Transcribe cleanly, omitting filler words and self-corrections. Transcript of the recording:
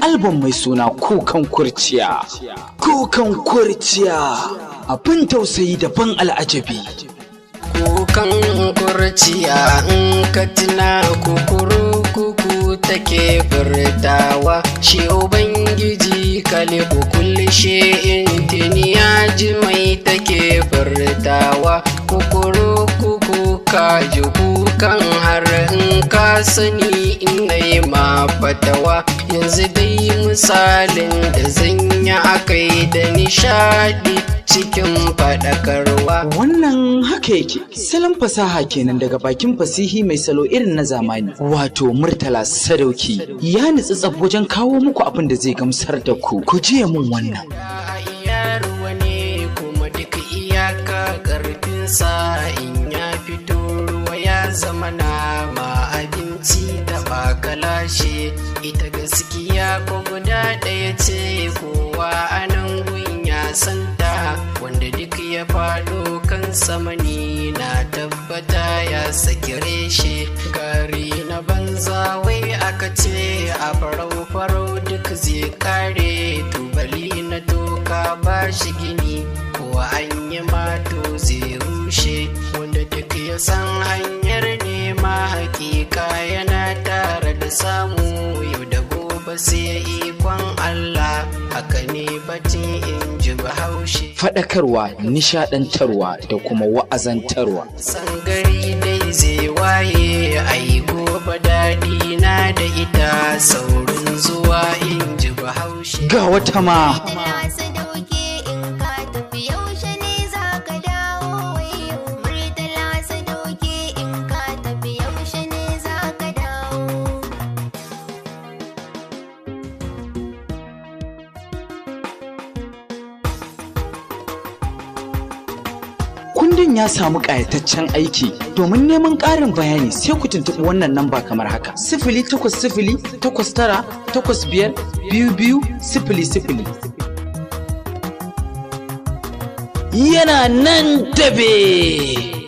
album mai suna Kukan Kurciya. Kukan Kurciya, abin tausayi da ban al'ajabi. Kukan kurciya in ka tuna kuku take furtawa, shi ubangiji kalibu kulli shay'in tini ya ji mai take furtawa. Kuku ka ji kukan har in ka sani ina yi ma fatawa. Yanzu dai misalin da zanya akai da nishadi cikin faɗakarwa. Wannan haka yake, salon fasaha kenan daga bakin fasihi mai salo irin na zamani, wato Murtala Sadauki. Ya nutsi tsaf wajen kawo muku abin da zai gamsar da ku. Ku jiya mun wannan. Iya ruwa ne kuma duk iyaka ƙarfinsa, in ya fito ruwa ya zama nama abinci da bakalashe. Ita gaskiya ko guda ɗaya ce, kowa anan gun ya santa, wanda duk ya faɗo kan samani na tabbata ya saki reshe. Gari na banza wai aka ce a farau duk zai kare, tubali na toka ba shi gini ko an yi mato zai rushe. Wanda duk ya san hanyar nema hakika yana tare da samu, yau da gobe sai ikon Allah, haka ne batun in ji Bahaushe. Faɗakarwa, nishaɗantarwa da kuma wa'azantarwa. Sangari dai zai waye, ai gobe daɗi na da ita, saurin zuwa in ji Bahaushe. Ga wata ma. Kundin ya samu ƙayataccen aiki. Domin neman ƙarin bayani sai ku tuntuɓi wannan namba kamar haka: 08089852200. Yana nan tabe.